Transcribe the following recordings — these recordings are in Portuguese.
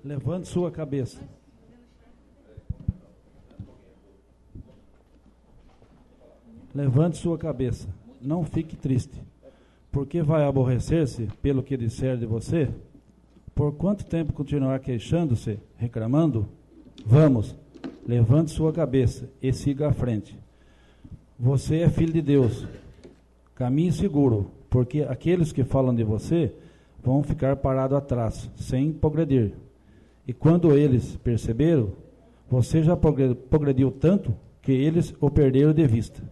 Levante sua cabeça. Levante sua cabeça. Não fique triste. Porque vai aborrecer-se pelo que disser de você? Por quanto tempo continuar queixando-se, reclamando? Vamos, levante sua cabeça e siga à frente. Você é filho de Deus. Caminhe seguro, porque aqueles que falam de você vão ficar parados atrás, sem progredir. E quando eles perceberam, você já progrediu tanto que eles o perderam de vista.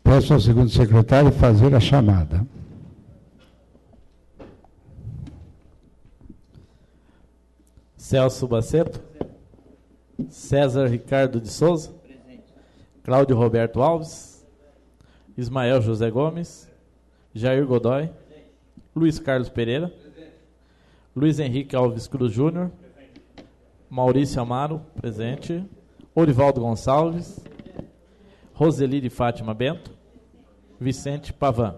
Peço ao segundo secretário fazer a chamada. Celso Baceto. César Ricardo de Souza. Cláudio Roberto Alves. Ismael José Gomes. Jair Godoy. Luiz Carlos Pereira. Luiz Henrique Alves Cruz Júnior. Maurício Amaro, presente. Orivaldo Gonçalves. Roseli de Fátima Bento. Vicente Pavan.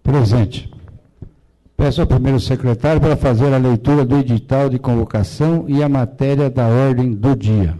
Presente. Peço ao primeiro secretário para fazer a leitura do edital de convocação e a matéria da ordem do dia.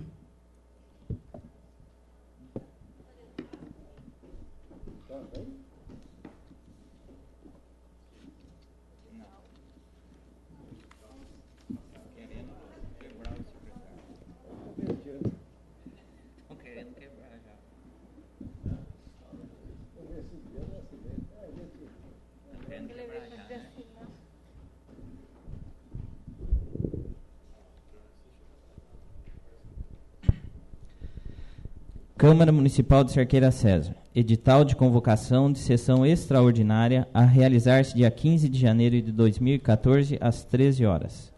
Câmara Municipal de Cerqueira César. Edital de convocação de sessão extraordinária a realizar-se dia 15 de janeiro de 2014, às 13 horas.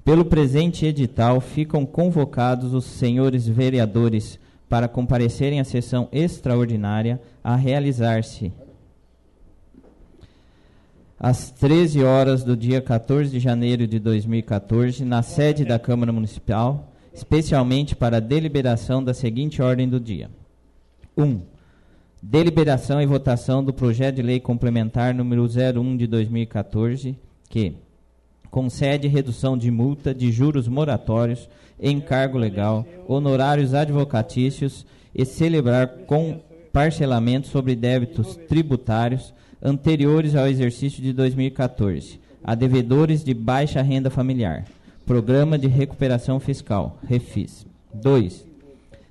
Pelo presente edital, ficam convocados os senhores vereadores para comparecerem à sessão extraordinária a realizar-se às 13 horas do dia 14 de janeiro de 2014, na sede da Câmara Municipal, especialmente para a deliberação da seguinte ordem do dia. 1. Deliberação e votação do projeto de lei complementar número 01 de 2014, que concede redução de multa de juros moratórios, encargo legal, honorários advocatícios e celebrar com parcelamento sobre débitos tributários anteriores ao exercício de 2014, a devedores de baixa renda familiar. Programa de Recuperação Fiscal, REFIS. 2.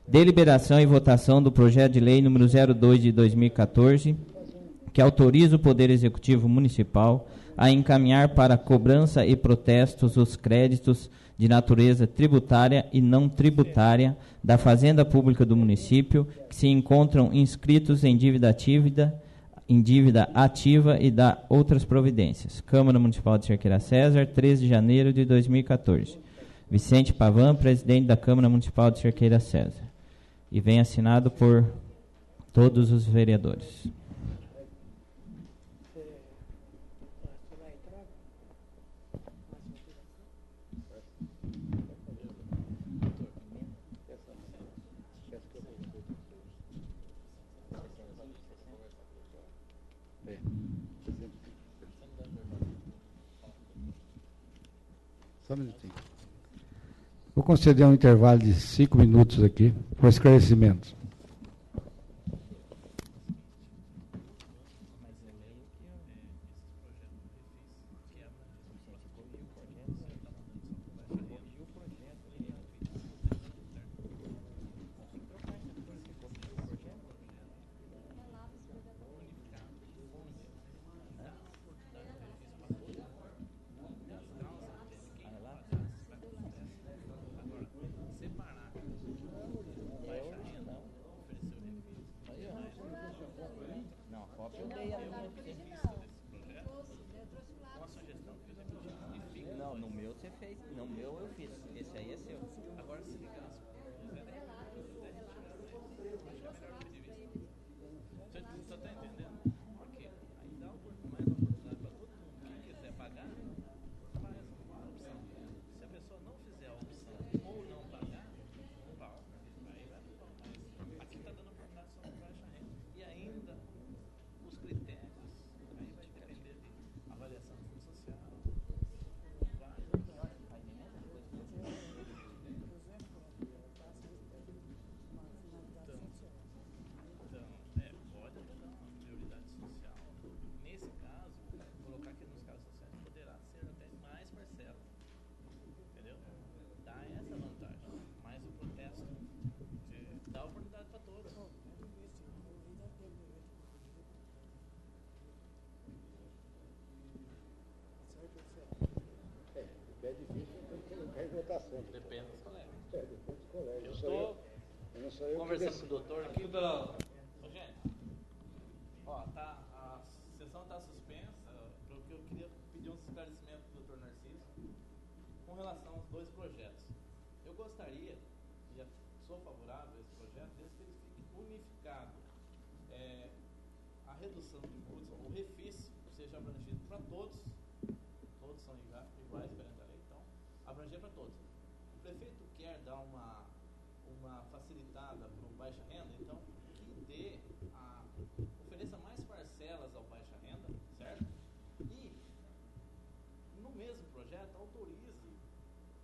Deliberação e votação do projeto de lei número 02 de 2014, que autoriza o Poder Executivo Municipal a encaminhar para cobrança e protestos os créditos de natureza tributária e não tributária da Fazenda Pública do município, que se encontram inscritos em dívida ativa e da outras providências. Câmara Municipal de Cerqueira César, 13 de janeiro de 2014. Vicente Pavan, presidente da Câmara Municipal de Cerqueira César. E vem assinado por todos os vereadores. Só um minutinho. Vou conceder um intervalo de 5 minutos aqui para esclarecimentos. Eu estou conversando com o doutor aqui. Ô, gente, ó, tá, a sessão está suspensa, porque eu queria pedir um esclarecimento do doutor Narciso com relação aos dois projetos. Eu gostaria, já sou favorável a esse projeto, desde que ele fique unificado. A redução de multas, o refis, seja abrangido para todos são iguais perante a lei, então, abranger para todos. O prefeito quer dar uma facilitada para o baixa renda, então, que ofereça mais parcelas ao baixa renda, certo? E, no mesmo projeto, autorize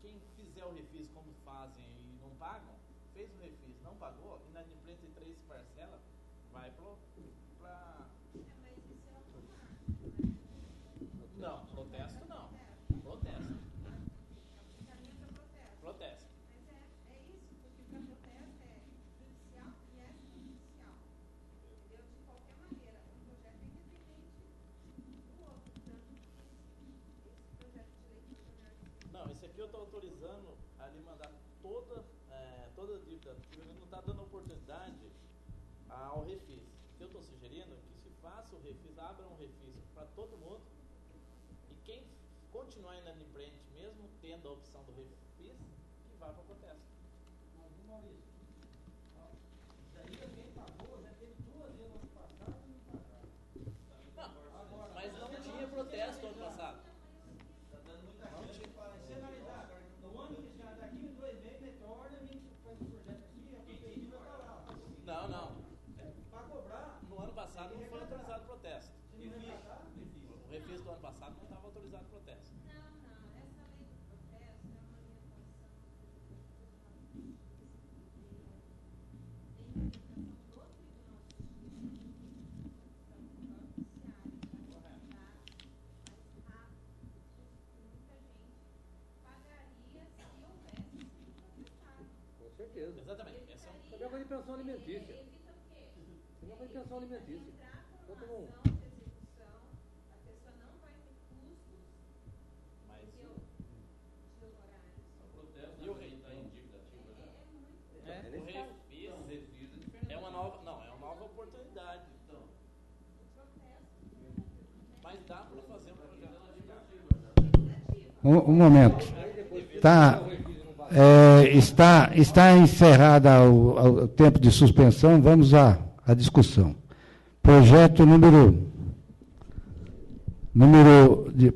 quem fizer o refis como fazem e não pagam, fez o refis, não pagou, inadimplente de 3 parcelas, vai para... Não, protesto não. Protesto. Protesto. Mas é isso, porque para protesto é judicial e extrajudicial. Entendeu? De qualquer maneira, um projeto é independente do outro. Tanto que esse projeto de lei que o senhor... Não, esse aqui eu estou autorizando a lhe mandar toda a dívida. Ele não está dando oportunidade ao refis. O que eu estou sugerindo é que se faça o refis, abra um refis para todo mundo. E quem continuar inadimplente, mesmo tendo a opção do refis, que vá para o protesto. Mas, Maurício, isso aí alguém pagou, né? Teve 2 vezes no ano passado e não pagaram. Mas não tinha protesto ano passado. Está dando muita gente para penalidade. No ano que já daqui 2 meses, retorna e faz o projeto aqui, a prefeitura vai para lá. Não. Para cobrar, no ano passado não foi autorizado protesto. O refis do ano passado não estava autorizado protesto. Não, essa lei do protesto é uma certeza. Exatamente. Essa é uma coisa de pensão alimentícia. evita o quê? Isso é uma coisa de pensão alimentícia. Entrar com Todo uma mundo. ação de execução, a pessoa não vai ter custos, Mas entendeu? De horários. e o refis? É muito. O refis é uma nova oportunidade. Então. Mas dá para fazer um projeto legislativo. Um momento. Está encerrada o tempo de suspensão. Vamos à discussão. Projeto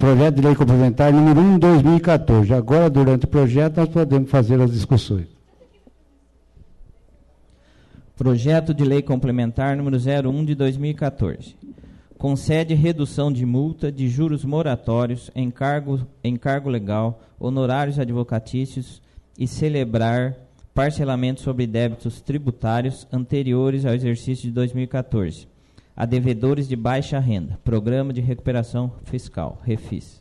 projeto de lei complementar número 1 de 2014. Agora, durante o projeto, nós podemos fazer as discussões. Projeto de lei complementar número 01 de 2014. Concede redução de multa de juros moratórios, encargo legal, honorários advocatícios e celebrar parcelamento sobre débitos tributários anteriores ao exercício de 2014, a devedores de baixa renda, Programa de Recuperação Fiscal, REFIS.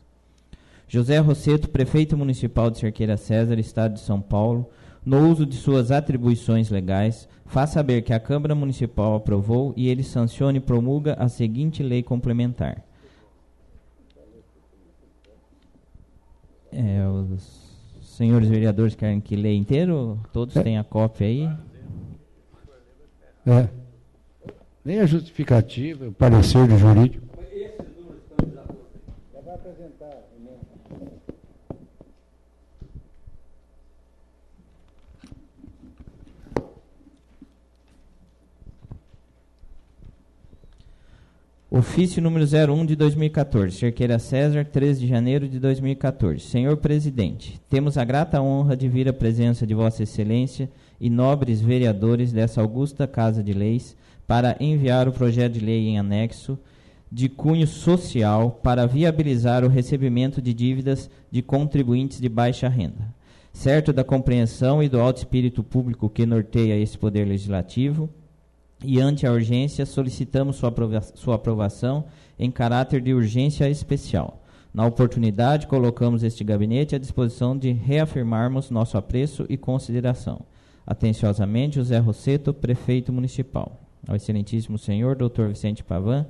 José Rosseto, Prefeito Municipal de Cerqueira César, Estado de São Paulo, no uso de suas atribuições legais, faz saber que a Câmara Municipal aprovou e ele sancione e promulga a seguinte lei complementar. Os senhores vereadores querem que leia inteiro? Todos têm a cópia aí? Nem a justificativa, o parecer do jurídico. Já vai apresentar. Ofício número 01 de 2014, Cerqueira César, 13 de janeiro de 2014. Senhor Presidente, temos a grata honra de vir à presença de Vossa Excelência e nobres vereadores dessa augusta Casa de Leis para enviar o projeto de lei em anexo de cunho social para viabilizar o recebimento de dívidas de contribuintes de baixa renda. Certo da compreensão e do alto espírito público que norteia esse Poder Legislativo, e ante a urgência, solicitamos sua aprovação em caráter de urgência especial. Na oportunidade, colocamos este gabinete à disposição de reafirmarmos nosso apreço e consideração. Atenciosamente, José Rosseto, Prefeito Municipal. Ao excelentíssimo senhor Dr. Vicente Pavan,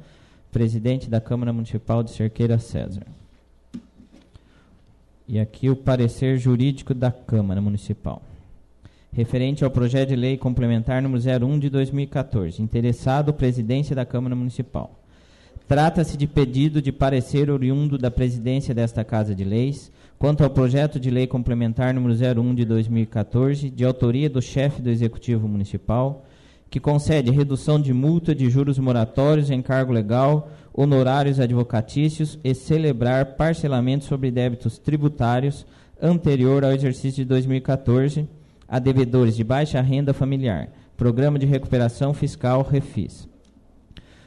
Presidente da Câmara Municipal de Cerqueira César. E aqui o parecer jurídico da Câmara Municipal. referente ao projeto de lei complementar número 01 de 2014. Interessado, presidência da Câmara Municipal. Trata-se de pedido de parecer oriundo da presidência desta Casa de Leis, quanto ao projeto de lei complementar número 01 de 2014, de autoria do chefe do Executivo Municipal, que concede redução de multa de juros moratórios, encargo legal, honorários advocatícios e celebrar parcelamento sobre débitos tributários anterior ao exercício de 2014 a devedores de baixa renda familiar, Programa de Recuperação Fiscal REFIS.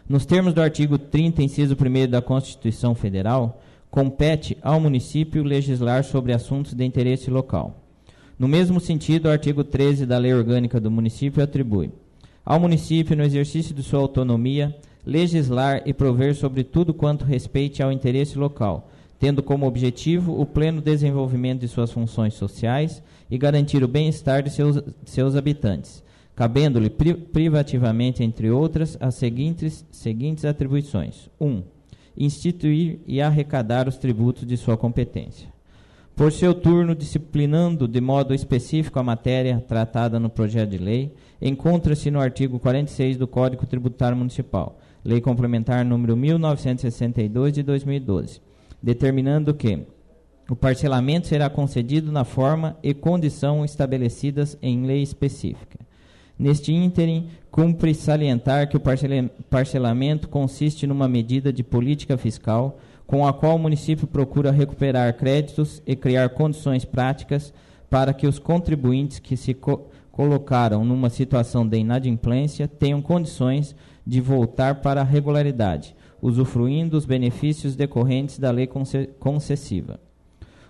Nos termos do artigo 30, inciso 1º da Constituição Federal, compete ao município legislar sobre assuntos de interesse local. No mesmo sentido, o artigo 13 da Lei Orgânica do Município atribui ao município, no exercício de sua autonomia, legislar e prover sobre tudo quanto respeite ao interesse local, tendo como objetivo o pleno desenvolvimento de suas funções sociais e garantir o bem-estar de seus habitantes, cabendo-lhe privativamente, entre outras, as seguintes atribuições. 1. Instituir e arrecadar os tributos de sua competência. Por seu turno, disciplinando de modo específico a matéria tratada no projeto de lei, encontra-se no artigo 46 do Código Tributário Municipal, Lei Complementar número 1962 de 2012, determinando que o parcelamento será concedido na forma e condição estabelecidas em lei específica. Neste ínterim, cumpre salientar que o parcelamento consiste numa medida de política fiscal com a qual o município procura recuperar créditos e criar condições práticas para que os contribuintes que se colocaram numa situação de inadimplência tenham condições de voltar para a regularidade, usufruindo os benefícios decorrentes da lei concessiva.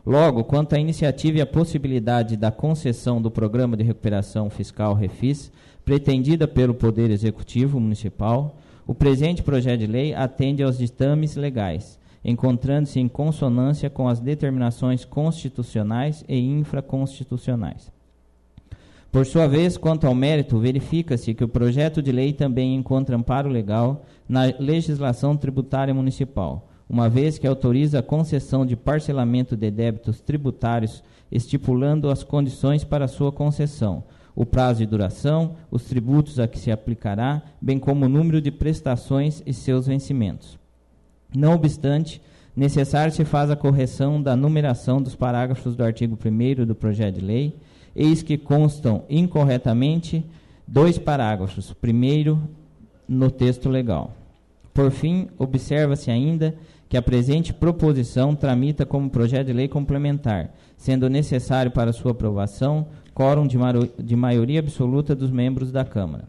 Logo, quanto à iniciativa e à possibilidade da concessão do Programa de Recuperação Fiscal REFIS, pretendida pelo Poder Executivo Municipal, o presente projeto de lei atende aos ditames legais, encontrando-se em consonância com as determinações constitucionais e infraconstitucionais. Por sua vez, quanto ao mérito, verifica-se que o projeto de lei também encontra amparo legal na legislação tributária municipal, uma vez que autoriza a concessão de parcelamento de débitos tributários, estipulando as condições para sua concessão, o prazo de duração, os tributos a que se aplicará, bem como o número de prestações e seus vencimentos. Não obstante, necessário se faz a correção da numeração dos parágrafos do artigo 1º do projeto de lei, eis que constam incorretamente 2 parágrafos, primeiro no texto legal. Por fim, observa-se ainda que a presente proposição tramita como projeto de lei complementar, sendo necessário para sua aprovação quórum de maioria absoluta dos membros da Câmara.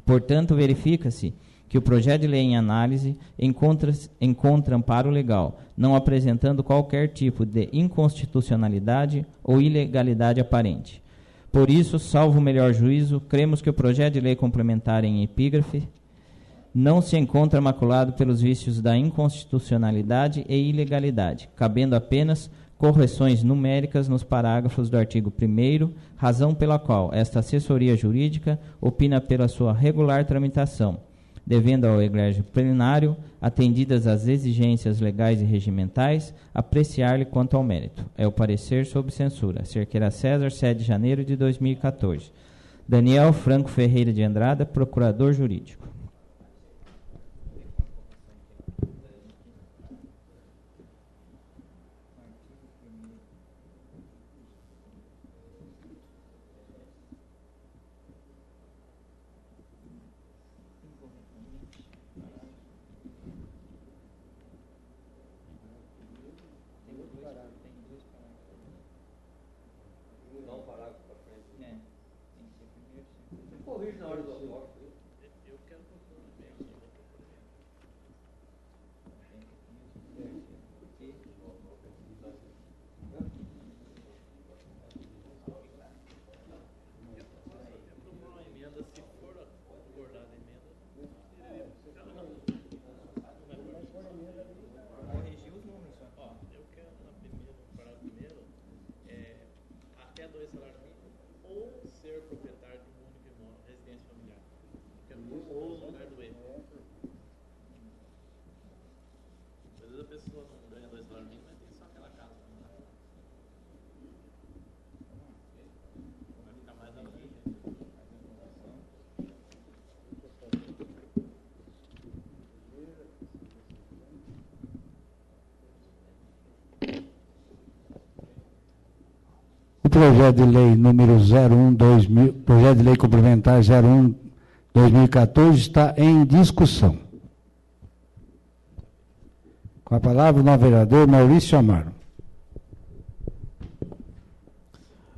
Portanto, verifica-se que o projeto de lei em análise encontra amparo legal, não apresentando qualquer tipo de inconstitucionalidade ou ilegalidade aparente. Por isso, salvo o melhor juízo, cremos que o projeto de lei complementar em epígrafe não se encontra maculado pelos vícios da inconstitucionalidade e ilegalidade, cabendo apenas correções numéricas nos parágrafos do artigo 1º, razão pela qual esta assessoria jurídica opina pela sua regular tramitação, devendo ao egrégio plenário, atendidas as exigências legais e regimentais, apreciar-lhe quanto ao mérito. É o parecer sob censura. Cerqueira César, 7 de janeiro de 2014. Daniel Franco Ferreira de Andrada, procurador jurídico. Corrige na hora do autógrafo. Eu quero confundir. Uma emenda, se for acordada a emenda, Corrigir os números. ó, eu quero na primeira, parágrafo primeiro, até 2 salários mínimos ou ser proprietário de um único imóvel, residência familiar. projeto de lei número 01/2000, projeto de lei complementar 01/2014 está em discussão. Com a palavra o novo vereador Maurício Amaro.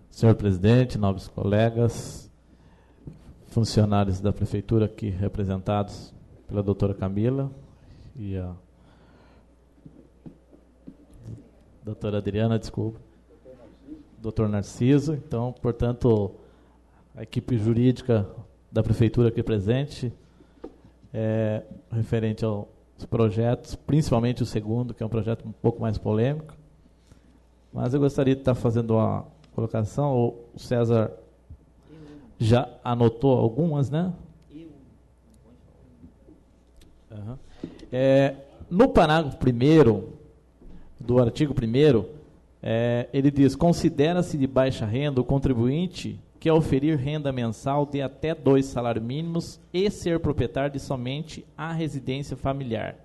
Senhor presidente, nobres colegas, funcionários da prefeitura aqui representados pela doutora Camila e a doutora Adriana, desculpa, doutor Narciso. Então, portanto, a equipe jurídica da prefeitura aqui presente, referente aos projetos, principalmente o segundo, que é um projeto um pouco mais polêmico. Mas eu gostaria de estar fazendo uma colocação. O César já anotou algumas, né? Uhum. No parágrafo 1º do artigo 1º, ele diz: considera-se de baixa renda o contribuinte que oferir renda mensal de até 2 salários mínimos e ser proprietário de somente a residência familiar.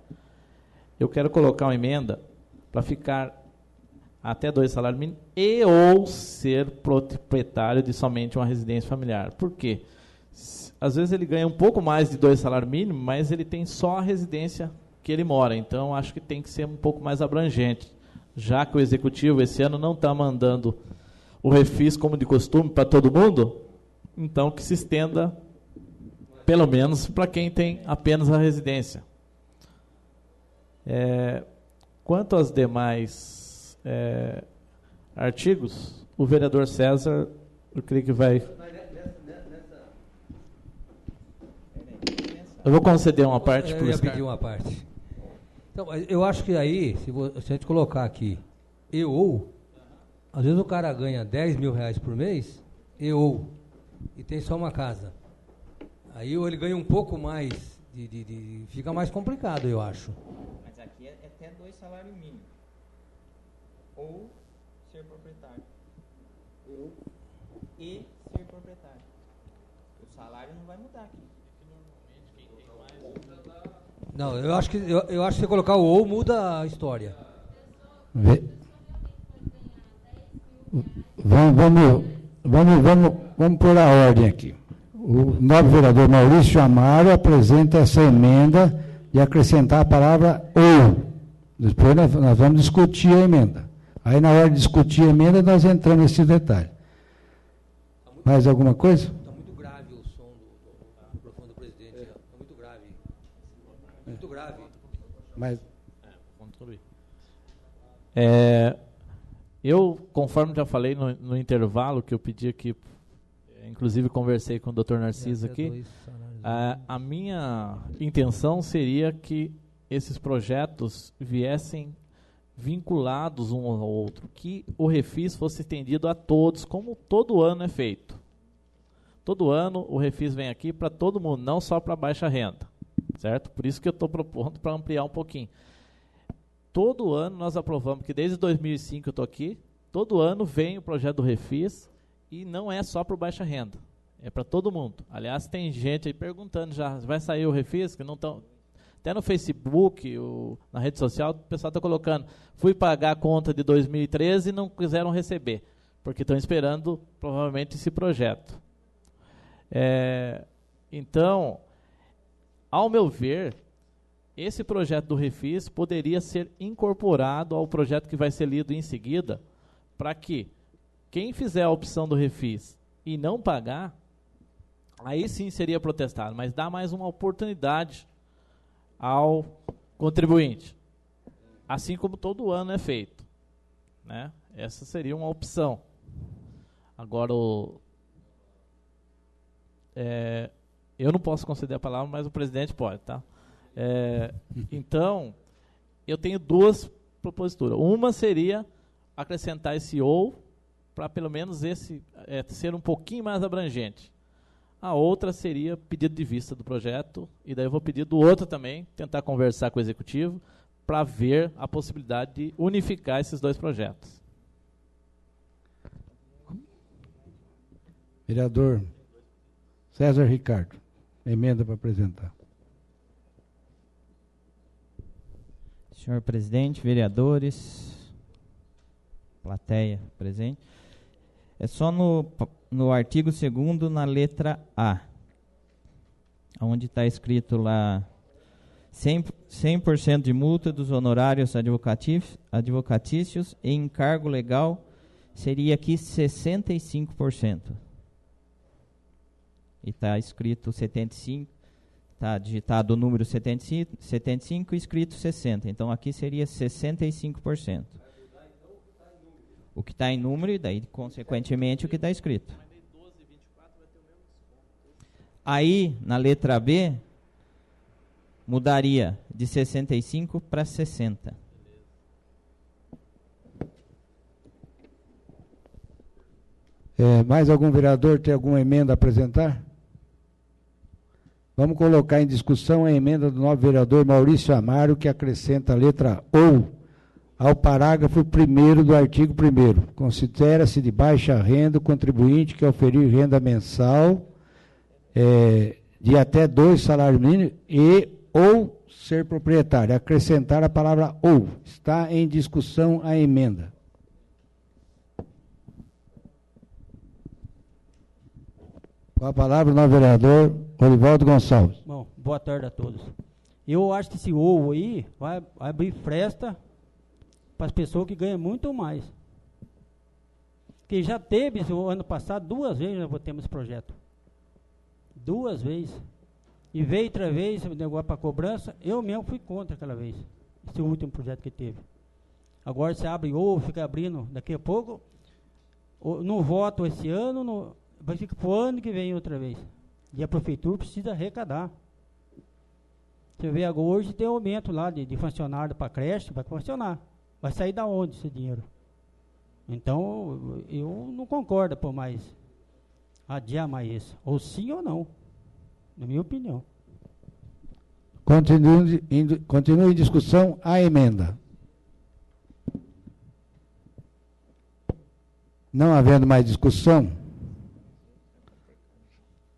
Eu quero colocar uma emenda para ficar até 2 salários mínimos e ou ser proprietário de somente uma residência familiar. Por quê? Às vezes ele ganha um pouco mais de 2 salários mínimos, mas ele tem só a residência que ele mora. Então, acho que tem que ser um pouco mais abrangente. Já que o Executivo, esse ano, não está mandando o refis, como de costume, para todo mundo, então que se estenda, pelo menos, para quem tem apenas a residência. Quanto aos demais artigos, o vereador César, eu creio que vai... Eu vou conceder uma parte. Eu ia pedir uma parte. Então, eu acho que aí, se a gente colocar aqui, às vezes o cara ganha 10 mil reais por mês, e tem só uma casa. Aí ou ele ganha um pouco mais, fica mais complicado, eu acho. Mas aqui é até 2 salários mínimos. Ou ser proprietário. E ser proprietário. O salário não vai mudar aqui. Não, eu acho que você colocar o ou muda a história. Vamos pôr a ordem aqui. O novo vereador Maurício Amaro apresenta essa emenda de acrescentar a palavra ou. Depois nós vamos discutir a emenda. Aí, na hora de discutir a emenda, nós entramos nesse detalhe. Mais alguma coisa? Está muito grave o som do microfone do presidente. Está muito grave. Muito grave. Mas... Eu, conforme já falei no intervalo, que eu pedi aqui, inclusive conversei com o Dr. Narciso aqui, a minha intenção seria que esses projetos viessem vinculados um ao outro, que o refis fosse estendido a todos, como todo ano é feito. Todo ano o refis vem aqui para todo mundo, não só para baixa renda, certo? Por isso que eu estou propondo para ampliar um pouquinho. Todo ano nós aprovamos, que desde 2005 eu estou aqui, todo ano vem o projeto do refis e não é só para o baixa renda, é para todo mundo. Aliás, tem gente aí perguntando já, vai sair o refis, que não estão... Até no Facebook, na rede social, o pessoal está colocando, fui pagar a conta de 2013 e não quiseram receber, porque estão esperando provavelmente esse projeto. Então, ao meu ver, esse projeto do refis poderia ser incorporado ao projeto que vai ser lido em seguida, para que quem fizer a opção do refis e não pagar, aí sim seria protestado, mas dá mais uma oportunidade ao contribuinte, assim como todo ano é feito, né? Essa seria uma opção. Agora, eu não posso conceder a palavra, mas o presidente pode, tá? Então, eu tenho 2 proposituras. Uma seria acrescentar esse ou, para pelo menos esse ser um pouquinho mais abrangente. A outra seria pedido de vista do projeto, e daí eu vou pedir do outro também, tentar conversar com o executivo, para ver a possibilidade de unificar esses 2 projetos. Vereador César Ricardo, emenda para apresentar. Senhor presidente, vereadores, plateia presente. É só no artigo 2º, na letra A, onde está escrito lá 100% de multa dos honorários advocatícios e encargo legal, seria aqui 65%. E está escrito 75%, está digitado o número 75 e escrito 60%. Então aqui seria 65%. O que está em número e daí, consequentemente, o que está escrito. Aí, na letra B, mudaria de 65 para 60. Mais algum vereador tem alguma emenda a apresentar? Vamos colocar em discussão a emenda do novo vereador Maurício Amaro, que acrescenta a letra O ao parágrafo 1º do artigo 1º. Considera-se de baixa renda o contribuinte que oferir renda mensal de até 2 salários mínimos e ou ser proprietário. Acrescentar a palavra ou. Está em discussão a emenda. Com a palavra o novo vereador Olivaldo Gonçalves. Bom, boa tarde a todos. Eu acho que esse ovo aí vai abrir fresta para as pessoas que ganham muito mais. Que já teve, o ano passado, 2 vezes nós votamos esse projeto. 2 vezes. E veio outra vez o negócio para cobrança, eu mesmo fui contra aquela vez. Esse último projeto que teve. Agora você abre ovo, fica abrindo, daqui a pouco, não voto esse ano, vai ficar para o ano que vem outra vez. E a prefeitura precisa arrecadar. Você vê agora, hoje tem aumento lá de funcionário para creche, vai funcionar. Vai sair da onde esse dinheiro? Então, eu não concordo por mais adiar mais isso. Ou sim ou não, na minha opinião. Continue em discussão a emenda. Não havendo mais discussão,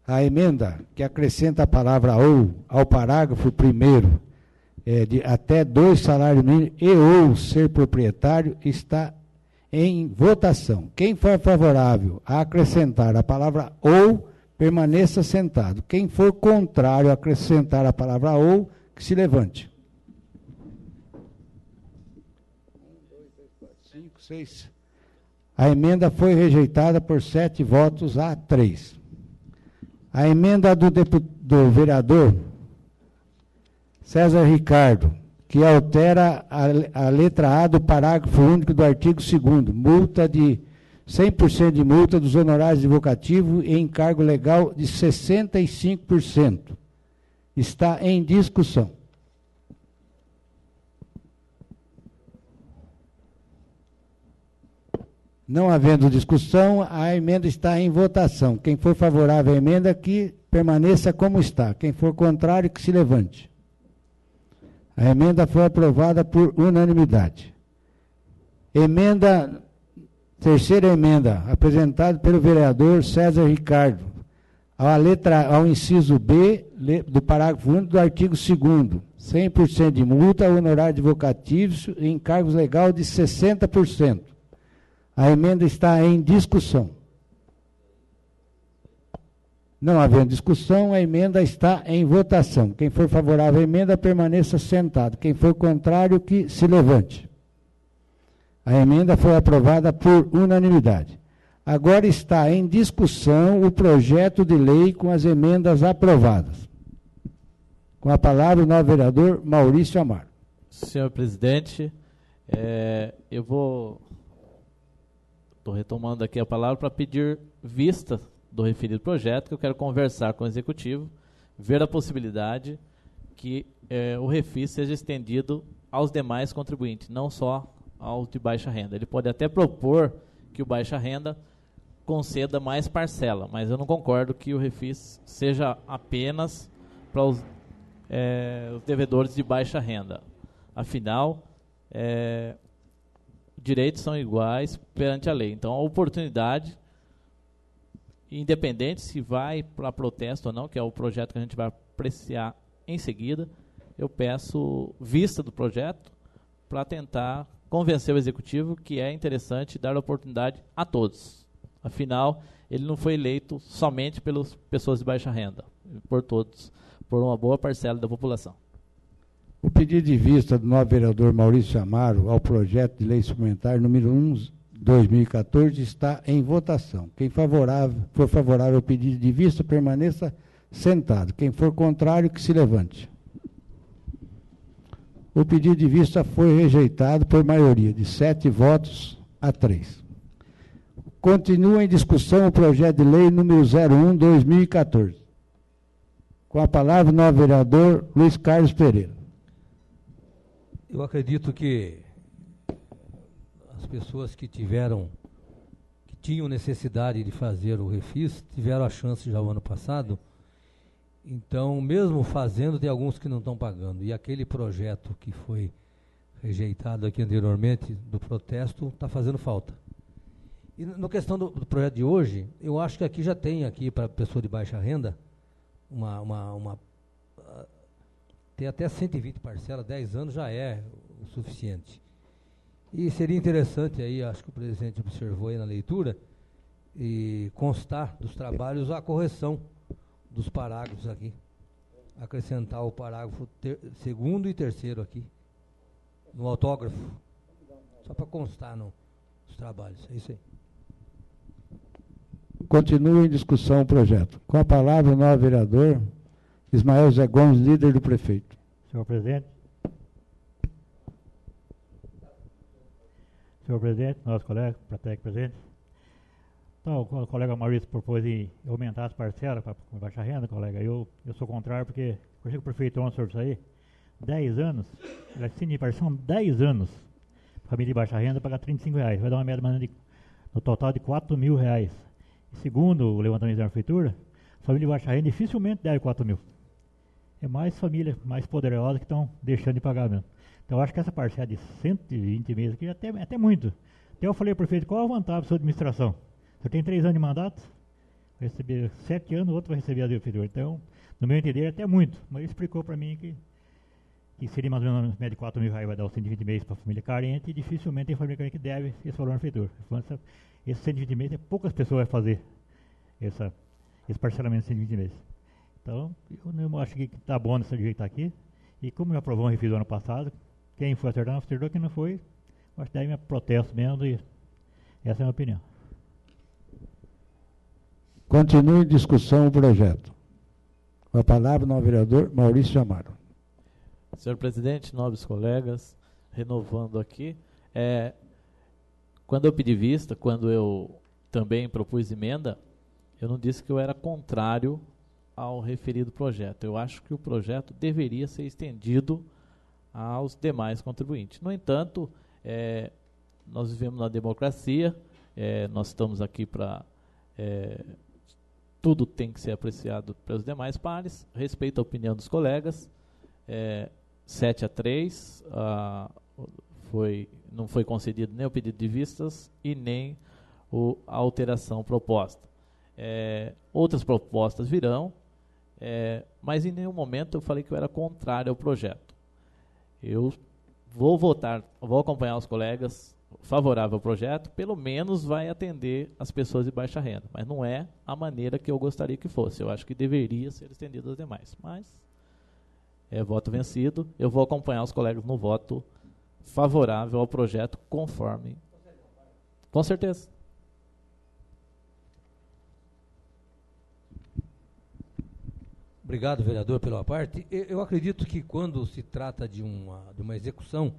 a emenda que acrescenta a palavra ou ao parágrafo 1º, de até 2 salários mínimos e ou ser proprietário, está em votação. Quem for favorável a acrescentar a palavra ou, permaneça sentado. Quem for contrário a acrescentar a palavra ou, que se levante. 1, 2, 3, 4, 5, 6. A emenda foi rejeitada por 7 votos a 3. A emenda do vereador César Ricardo, que altera a letra A do parágrafo único do artigo 2º, multa de 100% de multa dos honorários advocativos e encargo legal de 65%. Está em discussão. Não havendo discussão, a emenda está em votação. Quem for favorável à emenda, que permaneça como está. Quem for contrário, que se levante. A emenda foi aprovada por unanimidade. Terceira emenda, apresentada pelo vereador César Ricardo, ao inciso B do parágrafo único do artigo 2º, 100% de multa, honorário advocativo e encargos legais de 60%. A emenda está em discussão. Não havendo discussão, a emenda está em votação. Quem for favorável à emenda, permaneça sentado. Quem for contrário, que se levante. A emenda foi aprovada por unanimidade. Agora está em discussão o projeto de lei com as emendas aprovadas. Com a palavra o novo vereador Maurício Amaro. Senhor presidente, estou retomando aqui a palavra para pedir vista do referido projeto, que eu quero conversar com o executivo, ver a possibilidade que o refis seja estendido aos demais contribuintes, não só ao de baixa renda. Ele pode até propor que o baixa renda conceda mais parcela, mas eu não concordo que o refis seja apenas para os devedores de baixa renda. Afinal, direitos são iguais perante a lei. Então, a oportunidade, independente se vai para protesto ou não, que é o projeto que a gente vai apreciar em seguida, eu peço vista do projeto para tentar convencer o executivo que é interessante dar a oportunidade a todos. Afinal, ele não foi eleito somente pelas pessoas de baixa renda, por todos, por uma boa parcela da população. O pedido de vista do novo vereador Maurício Amaro ao projeto de lei suplementar número 1/2014 está em votação. Quem for favorável ao pedido de vista, permaneça sentado. Quem for contrário, que se levante. O pedido de vista foi rejeitado por maioria de 7 votos a 3. Continua em discussão o projeto de lei número 01/2014. Com a palavra o novo vereador Luiz Carlos Pereira. Eu acredito que as pessoas que tinham necessidade de fazer o refis, tiveram a chance já o ano passado. Então, mesmo fazendo, tem alguns que não estão pagando. E aquele projeto que foi rejeitado aqui anteriormente, do protesto, está fazendo falta. E na questão do projeto de hoje, eu acho que aqui já tem, aqui para pessoa de baixa renda, tem até 120 parcelas, 10 anos já é o suficiente. E seria interessante aí, acho que o presidente observou aí na leitura, e constar dos trabalhos a correção dos parágrafos aqui. Acrescentar o parágrafo 2º e 3º aqui, no autógrafo. Só para constar nos trabalhos. É isso aí. Continua em discussão o projeto. Com a palavra o novo vereador Ismael Zé Gomes, líder do prefeito. Senhor presidente. Senhor presidente, nossos colegas, plateia presente. Então, o colega Maurício propôs em aumentar as parcelas para baixa renda, colega. Eu sou contrário, porque eu chego o prefeito ontem sobre isso aí. 10 anos, ele assina de parcela 10 anos. Família de baixa renda paga R$35. Vai dar uma média no total de R$4.000. E segundo o levantamento da prefeitura, família de baixa renda dificilmente deve R$4.000. É mais famílias mais poderosas que estão deixando de pagar mesmo. Então, eu acho que essa parcela de 120 meses aqui é até muito. Então, eu falei ao prefeito, qual a vantagem da sua administração? O senhor tem 3 anos de mandato, vai receber 7 anos, o outro vai receber a prefeitura. Então, no meu entender, é até muito. Mas ele explicou para mim que seria mais ou menos média de R$4.000, vai dar os 120 meses para a família carente, e dificilmente tem família carente que deve esse valor na prefeitura. Esse 120 meses, poucas pessoas vão fazer esse parcelamento de 120 meses. Então, eu acho que está bom desse jeito aqui. E como já aprovou um refis do ano passado, quem foi acertado, quem não foi, acho que daí é protesto mesmo, e essa é a minha opinião. Continua em discussão o projeto. Com a palavra o novo vereador Maurício Amaro. Senhor presidente, nobres colegas, renovando aqui, quando eu pedi vista, quando eu também propus emenda, eu não disse que eu era contrário ao referido projeto. Eu acho que o projeto deveria ser estendido aos demais contribuintes. No entanto, nós vivemos na democracia, nós estamos aqui para... tudo tem que ser apreciado pelos demais pares, respeito a opinião dos colegas. 7-3, não foi concedido nem o pedido de vistas e nem a alteração proposta. Outras propostas virão, mas em nenhum momento eu falei que eu era contrário ao projeto. Eu vou acompanhar os colegas favorável ao projeto, pelo menos vai atender as pessoas de baixa renda, mas não é a maneira que eu gostaria que fosse. Eu acho que deveria ser estendido aos demais, mas voto vencido. Eu vou acompanhar os colegas no voto favorável ao projeto, conforme. Com certeza. Obrigado, vereador, pela parte. Eu acredito que quando se trata de uma execução,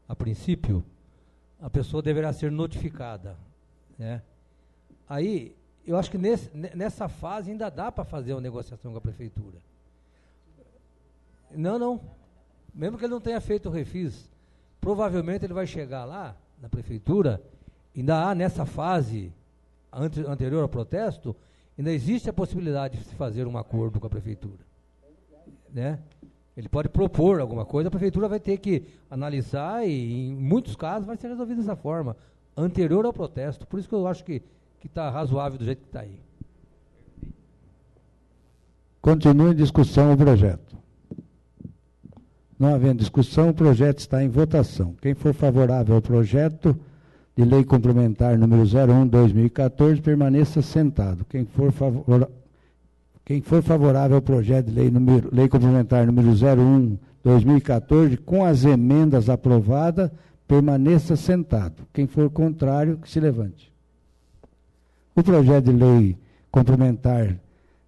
a princípio, a pessoa deverá ser notificada, né? Aí, eu acho que nessa fase ainda dá para fazer uma negociação com a prefeitura. Não. Mesmo que ele não tenha feito o refis, provavelmente ele vai chegar lá, na prefeitura, ainda há nessa fase anterior ao protesto, ainda existe a possibilidade de se fazer um acordo com a prefeitura, né? Ele pode propor alguma coisa, a prefeitura vai ter que analisar e, em muitos casos, vai ser resolvido dessa forma, anterior ao protesto. Por isso que eu acho que está razoável do jeito que está aí. Continua em discussão o projeto. Não havendo discussão, o projeto está em votação. Quem for favorável ao projeto de lei complementar número 01/2014 permaneça sentado. Quem for favorável ao projeto de lei complementar número 01/2014 com as emendas aprovadas, permaneça sentado. Quem for contrário, que se levante. O projeto de lei complementar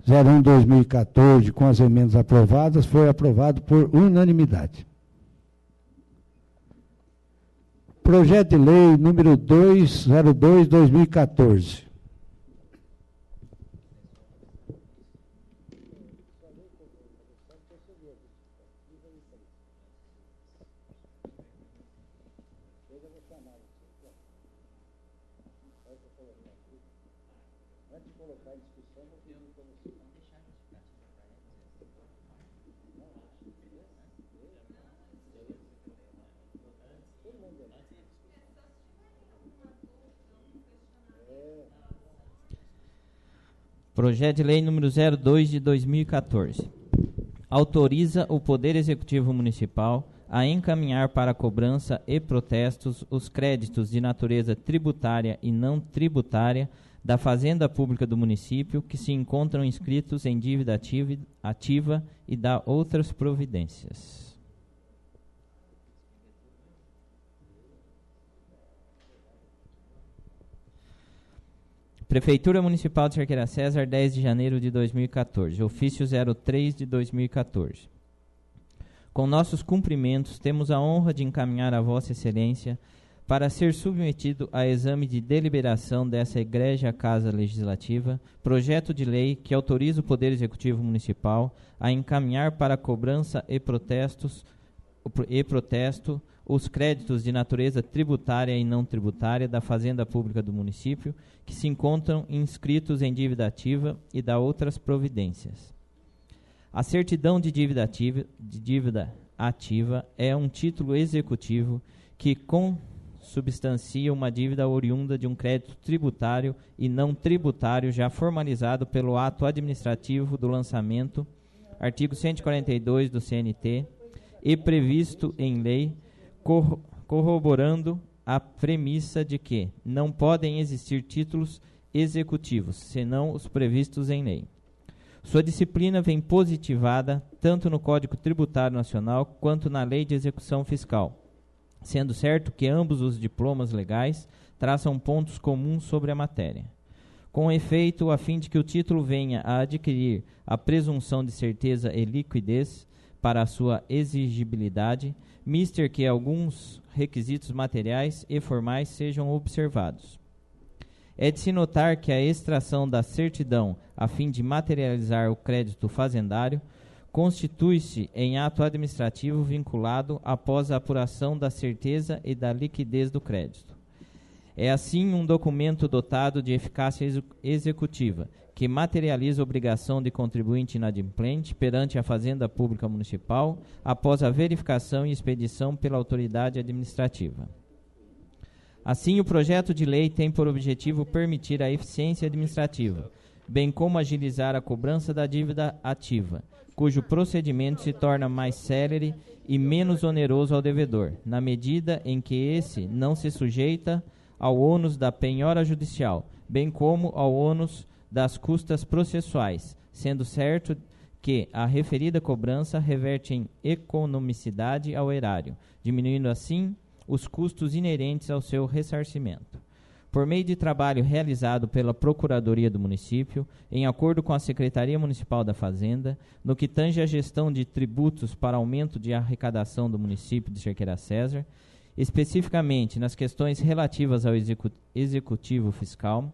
01/2014 com as emendas aprovadas foi aprovado por unanimidade. Projeto de lei número 202/2014. Projeto de lei número 02/2014. Autoriza o Poder Executivo Municipal a encaminhar para cobrança e protestos os créditos de natureza tributária e não tributária da Fazenda Pública do município que se encontram inscritos em dívida ativa e da outras providências. Prefeitura Municipal de Cerqueira César, 10 de janeiro de 2014. Ofício 03 de 2014. Com nossos cumprimentos, temos a honra de encaminhar a Vossa Excelência para ser submetido a exame de deliberação dessa Egrégia Casa Legislativa, projeto de lei que autoriza o Poder Executivo Municipal a encaminhar para cobrança e protesto os créditos de natureza tributária e não tributária da Fazenda Pública do município que se encontram inscritos em dívida ativa e da outras providências. A certidão de dívida ativa é um título executivo que consubstancia uma dívida oriunda de um crédito tributário e não tributário já formalizado pelo ato administrativo do lançamento, artigo 142 do CNT, e previsto em lei, corroborando a premissa de que não podem existir títulos executivos, senão os previstos em lei. Sua disciplina vem positivada tanto no Código Tributário Nacional quanto na Lei de Execução Fiscal, sendo certo que ambos os diplomas legais traçam pontos comuns sobre a matéria. Com efeito, a fim de que o título venha a adquirir a presunção de certeza e liquidez para a sua exigibilidade, mister que alguns requisitos materiais e formais sejam observados. É de se notar que a extração da certidão a fim de materializar o crédito fazendário constitui-se em ato administrativo vinculado após a apuração da certeza e da liquidez do crédito. É assim um documento dotado de eficácia executiva, que materializa a obrigação de contribuinte inadimplente perante a Fazenda Pública Municipal após a verificação e expedição pela autoridade administrativa. Assim, o projeto de lei tem por objetivo permitir a eficiência administrativa, bem como agilizar a cobrança da dívida ativa, cujo procedimento se torna mais célere e menos oneroso ao devedor, na medida em que esse não se sujeita ao ônus da penhora judicial, bem como ao ônus das custas processuais, sendo certo que a referida cobrança reverte em economicidade ao erário, diminuindo assim os custos inerentes ao seu ressarcimento. Por meio de trabalho realizado pela Procuradoria do Município, em acordo com a Secretaria Municipal da Fazenda, no que tange à gestão de tributos para aumento de arrecadação do município de Cerqueira César, especificamente nas questões relativas ao executivo fiscal,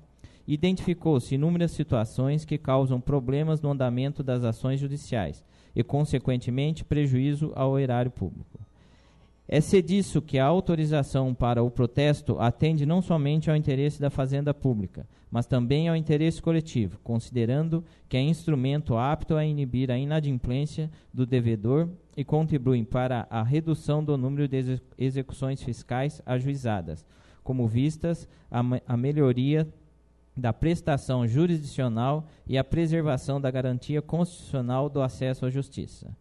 identificou-se inúmeras situações que causam problemas no andamento das ações judiciais e, consequentemente, prejuízo ao erário público. É disso que a autorização para o protesto atende não somente ao interesse da Fazenda Pública, mas também ao interesse coletivo, considerando que é instrumento apto a inibir a inadimplência do devedor e contribui para a redução do número de execuções fiscais ajuizadas, como vistas a melhoria da prestação jurisdicional e a preservação da garantia constitucional do acesso à justiça.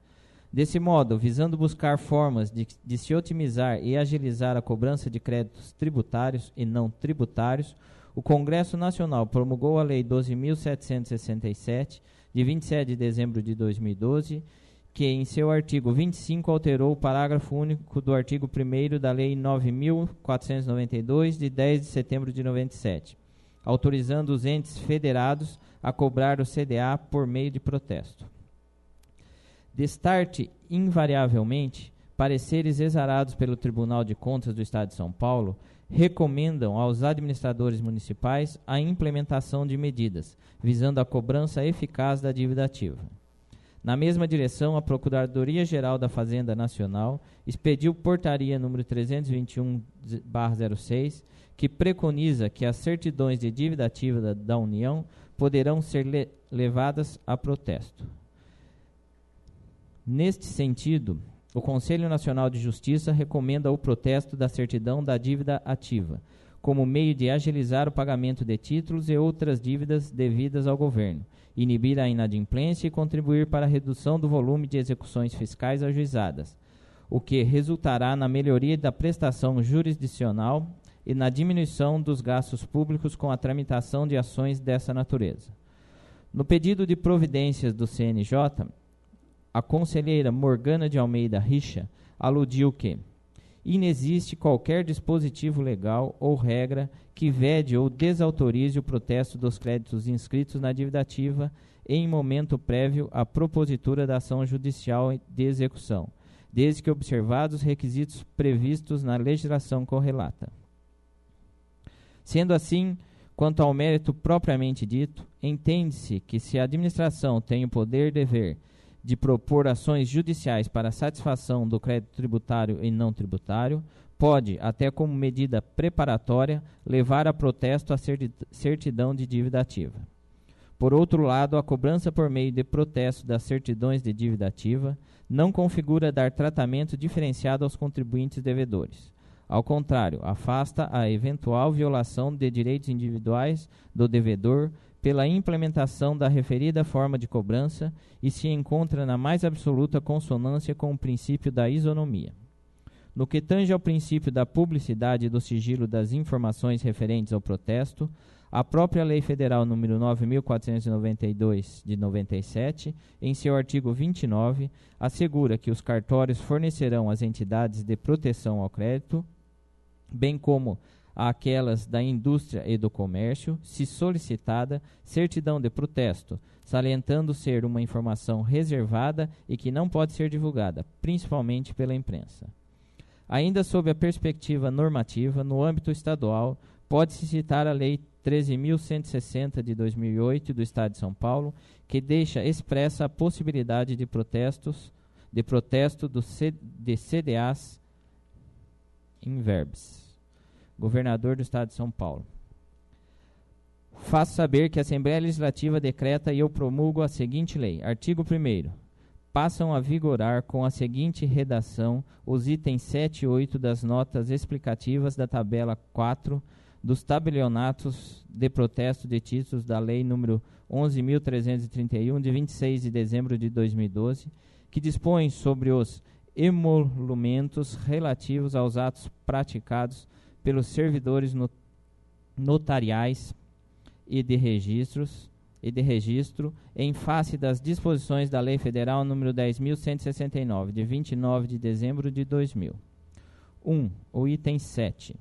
Desse modo, visando buscar formas de se otimizar e agilizar a cobrança de créditos tributários e não tributários, o Congresso Nacional promulgou a Lei 12.767, de 27 de dezembro de 2012, que em seu artigo 25 alterou o parágrafo único do artigo 1º da Lei 9.492, de 10 de setembro de 97, autorizando os entes federados a cobrar o CDA por meio de protesto. Destarte, invariavelmente, pareceres exarados pelo Tribunal de Contas do Estado de São Paulo recomendam aos administradores municipais a implementação de medidas visando a cobrança eficaz da dívida ativa. Na mesma direção, a Procuradoria-Geral da Fazenda Nacional expediu portaria número 321/06, que preconiza que as certidões de dívida ativa da União poderão ser levadas a protesto. Neste sentido, o Conselho Nacional de Justiça recomenda o protesto da certidão da dívida ativa, como meio de agilizar o pagamento de títulos e outras dívidas devidas ao governo, inibir a inadimplência e contribuir para a redução do volume de execuções fiscais ajuizadas, o que resultará na melhoria da prestação jurisdicional e na diminuição dos gastos públicos com a tramitação de ações dessa natureza. No pedido de providências do CNJ, a conselheira Morgana de Almeida Richa aludiu que inexiste qualquer dispositivo legal ou regra que vede ou desautorize o protesto dos créditos inscritos na dívida ativa em momento prévio à propositura da ação judicial de execução, desde que observados os requisitos previstos na legislação correlata. Sendo assim, quanto ao mérito propriamente dito, entende-se que se a administração tem o poder e dever de propor ações judiciais para satisfação do crédito tributário e não tributário, pode, até como medida preparatória, levar a protesto a certidão de dívida ativa. Por outro lado, a cobrança por meio de protesto das certidões de dívida ativa não configura dar tratamento diferenciado aos contribuintes devedores. Ao contrário, afasta a eventual violação de direitos individuais do devedor pela implementação da referida forma de cobrança e se encontra na mais absoluta consonância com o princípio da isonomia. No que tange ao princípio da publicidade e do sigilo das informações referentes ao protesto, a própria Lei Federal nº 9.492, de 97, em seu artigo 29, assegura que os cartórios fornecerão às entidades de proteção ao crédito, bem como àquelas da indústria e do comércio, se solicitada, certidão de protesto, salientando ser uma informação reservada e que não pode ser divulgada, principalmente pela imprensa. Ainda sob a perspectiva normativa, no âmbito estadual, pode-se citar a Lei 13.160 de 2008 do Estado de São Paulo, que deixa expressa a possibilidade de protesto de CDAs in verbis. Governador do Estado de São Paulo. Faço saber que a Assembleia Legislativa decreta e eu promulgo a seguinte lei. Artigo 1º. Passam a vigorar com a seguinte redação os itens 7 e 8 das notas explicativas da tabela 4 dos tabelionatos de protesto de títulos da Lei nº 11.331, de 26 de dezembro de 2012, que dispõe sobre os emolumentos relativos aos atos praticados pelos servidores notariais e de registro em face das disposições da Lei Federal nº 10.169, de 29 de dezembro de 2000. 1. O item 7.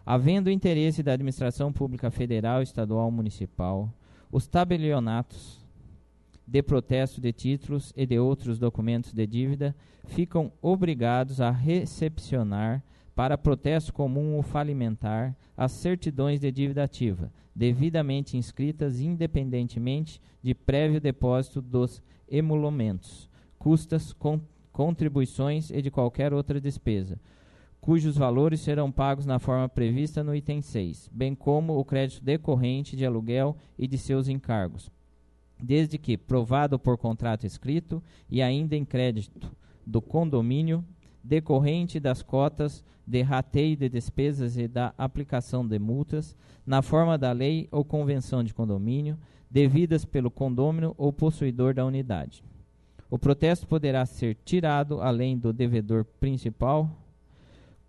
Havendo interesse da Administração Pública Federal, Estadual ou Municipal, os tabelionatos de protesto de títulos e de outros documentos de dívida ficam obrigados a recepcionar para protesto comum ou falimentar as certidões de dívida ativa, devidamente inscritas independentemente de prévio depósito dos emolumentos, custas, contribuições e de qualquer outra despesa, cujos valores serão pagos na forma prevista no item 6, bem como o crédito decorrente de aluguel e de seus encargos, desde que, provado por contrato escrito e ainda em crédito do condomínio, decorrente das cotas de rateio de despesas e da aplicação de multas, na forma da lei ou convenção de condomínio, devidas pelo condômino ou possuidor da unidade. O protesto poderá ser tirado, além do devedor principal,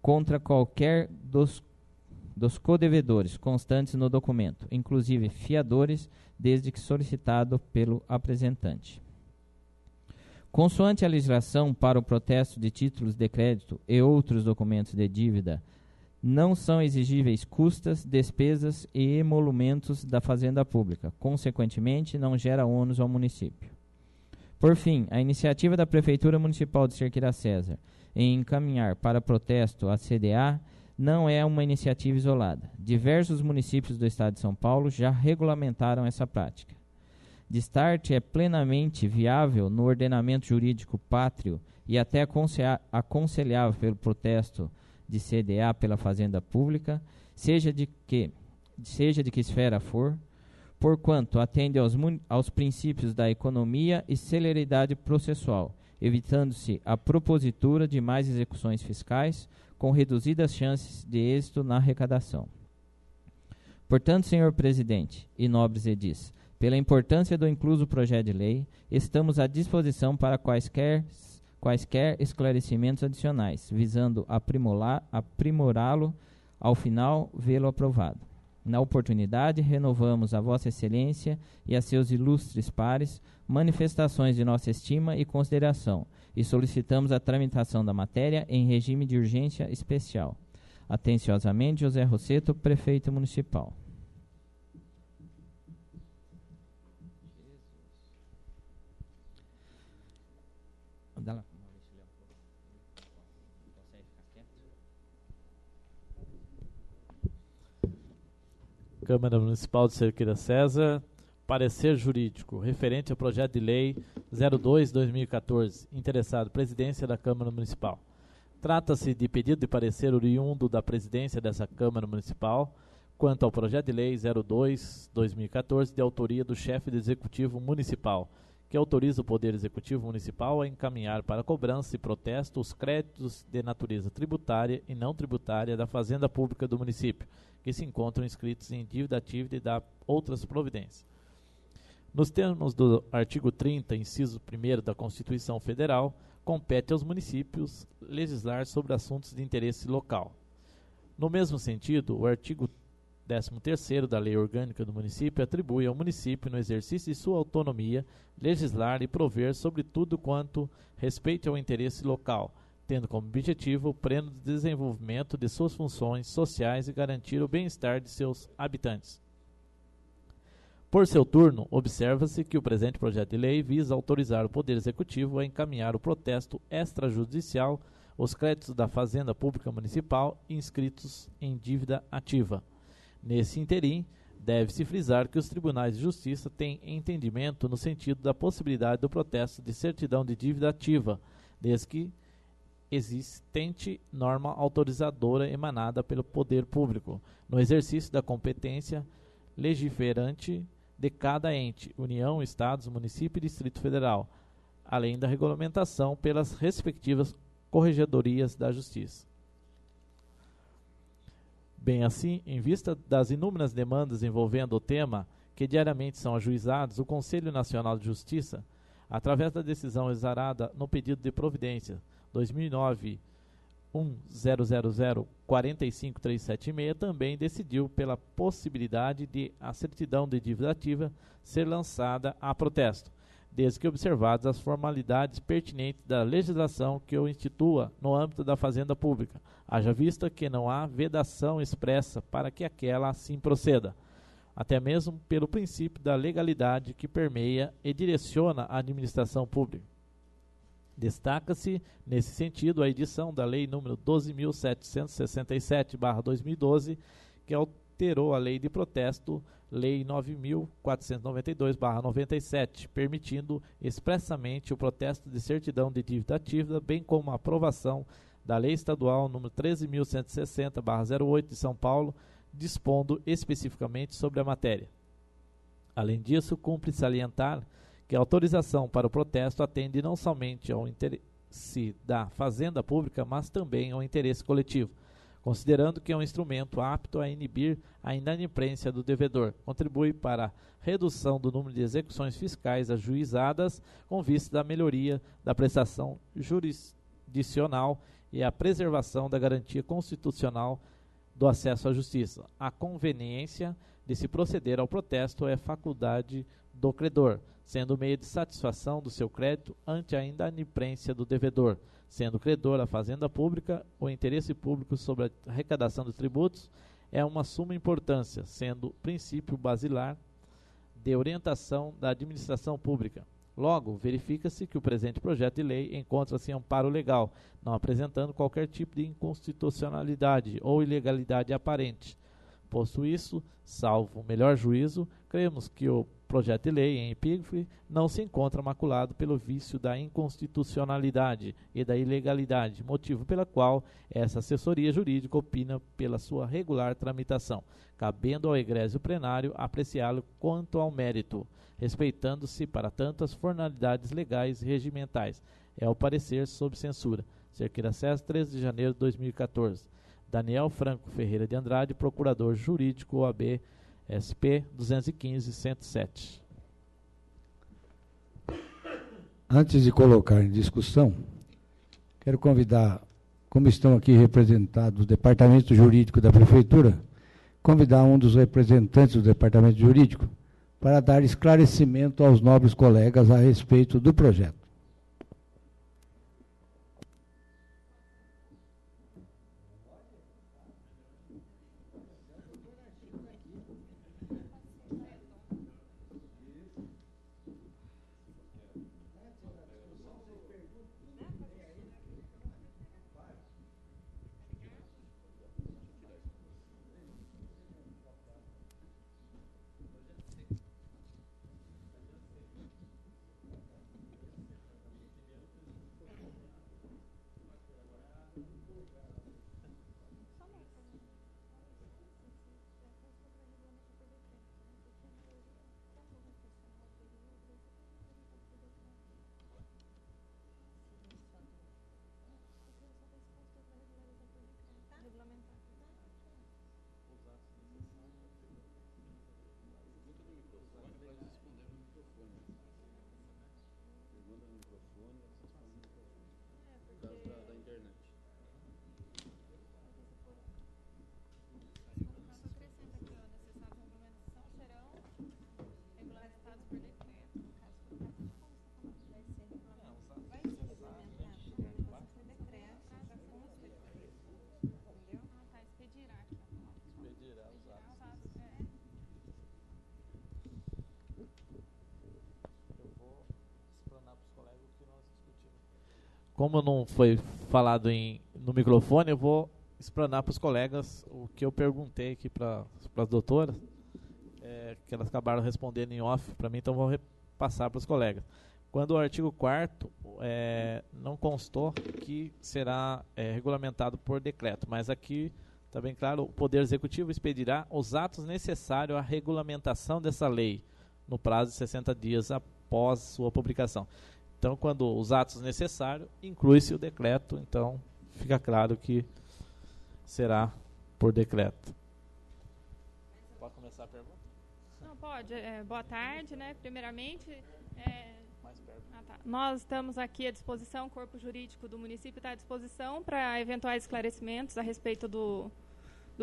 contra qualquer dos codevedores constantes no documento, inclusive fiadores, desde que solicitado pelo apresentante. Consoante a legislação para o protesto de títulos de crédito e outros documentos de dívida, não são exigíveis custas, despesas e emolumentos da Fazenda Pública. Consequentemente, não gera ônus ao município. Por fim, a iniciativa da Prefeitura Municipal de Cerqueira César em encaminhar para protesto a CDA não é uma iniciativa isolada. Diversos municípios do Estado de São Paulo já regulamentaram essa prática. Destarte é plenamente viável no ordenamento jurídico pátrio e até aconselhável pelo protesto de CDA pela Fazenda Pública, seja de que esfera for, porquanto atende aos princípios da economia e celeridade processual, evitando-se a propositura de mais execuções fiscais, com reduzidas chances de êxito na arrecadação. Portanto, senhor presidente e nobres edis, pela importância do incluso projeto de lei, estamos à disposição para quaisquer esclarecimentos adicionais, visando aprimorá-lo, ao final vê-lo aprovado. Na oportunidade, renovamos a Vossa Excelência e a seus ilustres pares manifestações de nossa estima e consideração e solicitamos a tramitação da matéria em regime de urgência especial. Atenciosamente, José Rosseto, Prefeito Municipal. Câmara Municipal de Cerqueira César, parecer jurídico, referente ao projeto de lei 02/2014, interessado, presidência da Câmara Municipal. Trata-se de pedido de parecer oriundo da presidência dessa Câmara Municipal, quanto ao projeto de lei 02/2014, de autoria do chefe do Executivo Municipal, que autoriza o Poder Executivo Municipal a encaminhar para cobrança e protesto os créditos de natureza tributária e não tributária da Fazenda Pública do município, que se encontram inscritos em dívida ativa e da outras providências. Nos termos do artigo 30, inciso 1º da Constituição Federal, compete aos municípios legislar sobre assuntos de interesse local. No mesmo sentido, o artigo 13º da Lei Orgânica do Município atribui ao município, no exercício de sua autonomia, legislar e prover sobre tudo quanto respeite ao interesse local, tendo como objetivo o pleno desenvolvimento de suas funções sociais e garantir o bem-estar de seus habitantes. Por seu turno, observa-se que o presente projeto de lei visa autorizar o Poder Executivo a encaminhar o protesto extrajudicial os créditos da Fazenda Pública Municipal inscritos em dívida ativa. Nesse interim, deve-se frisar que os tribunais de justiça têm entendimento no sentido da possibilidade do protesto de certidão de dívida ativa, desde que existente norma autorizadora emanada pelo poder público, no exercício da competência legiferante de cada ente, União, Estados, Município e Distrito Federal, além da regulamentação pelas respectivas corregedorias da Justiça. Bem assim, em vista das inúmeras demandas envolvendo o tema, que diariamente são ajuizados, o Conselho Nacional de Justiça, através da decisão exarada no pedido de providência 2009-1000-45376, também decidiu pela possibilidade de a certidão de dívida ativa ser lançada a protesto, desde que observadas as formalidades pertinentes da legislação que o institua no âmbito da Fazenda Pública, haja vista que não há vedação expressa para que aquela assim proceda, até mesmo pelo princípio da legalidade que permeia e direciona a administração pública. Destaca-se, nesse sentido, a edição da Lei nº 12.767/2012, que alterou a Lei de Protesto, Lei 9.492/97, permitindo expressamente o protesto de certidão de dívida ativa, bem como a aprovação da Lei Estadual nº 13.160/08 de São Paulo, dispondo especificamente sobre a matéria. Além disso, cumpre salientar que a autorização para o protesto atende não somente ao interesse da Fazenda Pública, mas também ao interesse coletivo, considerando que é um instrumento apto a inibir a inadimplência do devedor, contribui para a redução do número de execuções fiscais ajuizadas com vista da melhoria da prestação jurisdicional e a preservação da garantia constitucional do acesso à justiça. A conveniência de se proceder ao protesto é faculdade do credor, sendo meio de satisfação do seu crédito ante a inadimplência do devedor, sendo credor a fazenda pública, o interesse público sobre a arrecadação de tributos é uma suma importância, sendo princípio basilar de orientação da administração pública. Logo, verifica-se que o presente projeto de lei encontra-se em amparo legal, não apresentando qualquer tipo de inconstitucionalidade ou ilegalidade aparente. Posto isso, salvo o melhor juízo, cremos que o projeto de lei em epígrafe não se encontra maculado pelo vício da inconstitucionalidade e da ilegalidade, motivo pela qual essa assessoria jurídica opina pela sua regular tramitação, cabendo ao egrégio plenário apreciá-lo quanto ao mérito, respeitando-se, para tanto, as formalidades legais e regimentais. É o parecer sob censura. Cerqueira César, 13 de janeiro de 2014. Daniel Franco Ferreira de Andrade, Procurador Jurídico, OAB, SP 215-107. Antes de colocar em discussão, quero convidar, como estão aqui representados o Departamento Jurídico da Prefeitura, convidar um dos representantes do Departamento Jurídico para dar esclarecimento aos nobres colegas a respeito do projeto. Como não foi falado no microfone, eu vou explanar para os colegas o que eu perguntei aqui para as doutoras, que elas acabaram respondendo em off para mim, então vou repassar para os colegas. Quando o artigo 4º não constou que será regulamentado por decreto, mas aqui está bem claro, o Poder Executivo expedirá os atos necessários à regulamentação dessa lei no prazo de 60 dias após sua publicação. Então, quando os atos necessários, inclui-se o decreto, então fica claro que será por decreto. Pode começar a pergunta? Não, pode. Boa tarde, né? Primeiramente, nós estamos aqui à disposição, o Corpo Jurídico do município está à disposição para eventuais esclarecimentos a respeito do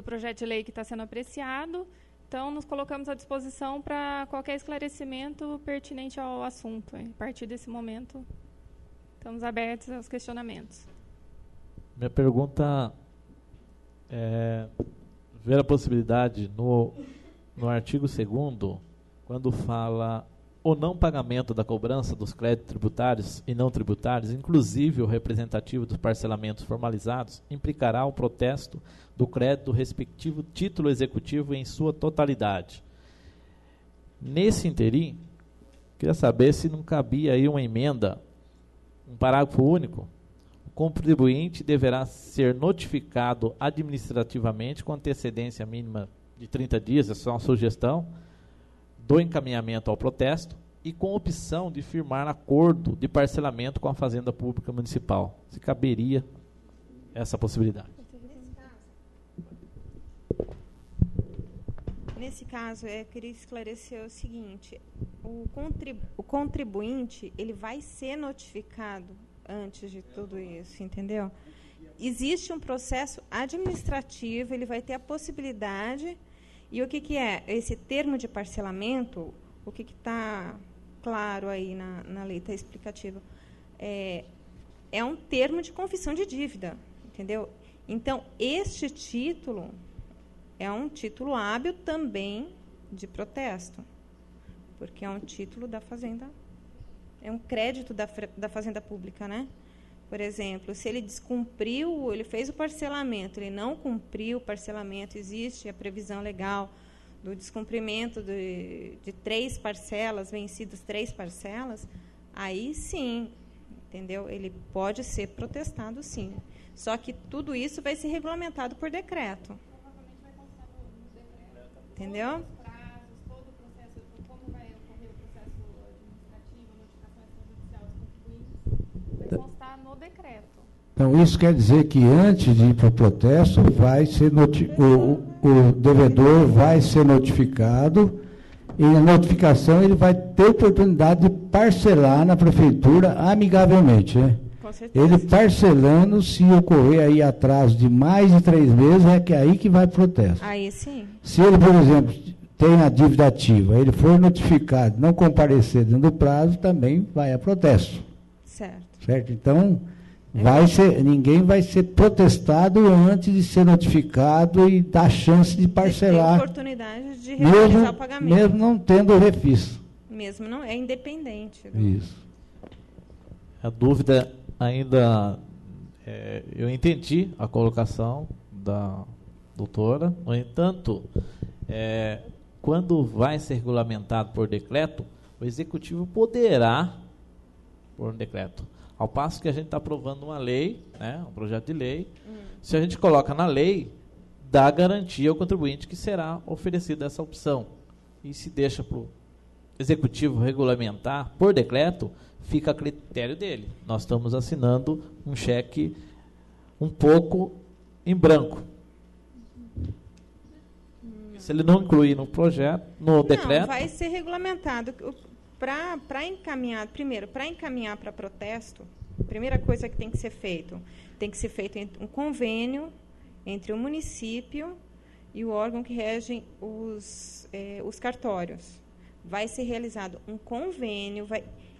projeto de lei que está sendo apreciado. Então, nos colocamos à disposição para qualquer esclarecimento pertinente ao assunto. A partir desse momento, estamos abertos aos questionamentos. Minha pergunta é ver a possibilidade no artigo 2º, quando fala o não pagamento da cobrança dos créditos tributários e não tributários, inclusive o representativo dos parcelamentos formalizados, implicará o protesto do crédito do respectivo título executivo em sua totalidade. Nesse interim, queria saber se não cabia aí uma emenda, um parágrafo único. O contribuinte deverá ser notificado administrativamente com antecedência mínima de 30 dias, é só uma sugestão, do encaminhamento ao protesto e com opção de firmar acordo de parcelamento com a Fazenda Pública Municipal. Se caberia essa possibilidade. Nesse caso, eu queria esclarecer o seguinte: o contribuinte ele vai ser notificado antes de tudo isso, entendeu? Existe um processo administrativo, ele vai ter a possibilidade. E o que é esse termo de parcelamento? O que está claro aí na lei, está explicativa? É um termo de confissão de dívida, entendeu? Então, este título é um título hábil também de protesto, porque é um título da Fazenda, é um crédito da Fazenda Pública, né? Por exemplo, se ele descumpriu, ele fez o parcelamento, ele não cumpriu o parcelamento, existe a previsão legal do descumprimento de 3 parcelas, vencidas 3 parcelas, aí sim, entendeu? Ele pode ser protestado, sim. Só que tudo isso vai ser regulamentado por decreto. Provavelmente vai constar no decreto. Entendeu? Todos os prazos, todo o processo, como vai ocorrer o processo administrativo, notificação extrajudicial dos contribuintes, vai constar no decreto. Então, isso quer dizer que antes de ir para o protesto, vai ser o devedor vai ser notificado, e a notificação ele vai ter oportunidade de parcelar na prefeitura amigavelmente, né? Com certeza. Ele parcelando, se ocorrer aí atraso de mais de 3 meses, é que é aí que vai o protesto. Aí sim. Se ele, por exemplo, tem a dívida ativa, ele for notificado, não comparecer dentro do prazo, também vai a protesto. Certo. Certo? Então, ninguém vai ser protestado antes de ser notificado e dar chance de parcelar. Tem oportunidade de realizar o pagamento. Mesmo não tendo o refis. Mesmo não, é independente. Isso. A dúvida ainda, eu entendi a colocação da doutora, no entanto, quando vai ser regulamentado por decreto, o executivo poderá, por um decreto, ao passo que a gente está aprovando uma lei, né, um projeto de lei, se a gente coloca na lei, dá garantia ao contribuinte que será oferecida essa opção. E se deixa para o executivo regulamentar por decreto, fica a critério dele. Nós estamos assinando um cheque um pouco em branco. Se ele não incluir no projeto, no decreto... Não, vai ser regulamentado. Para encaminhar, primeiro, para encaminhar para protesto, a primeira coisa que tem que ser feito um convênio entre o município e o órgão que rege os cartórios. Vai ser realizado um convênio,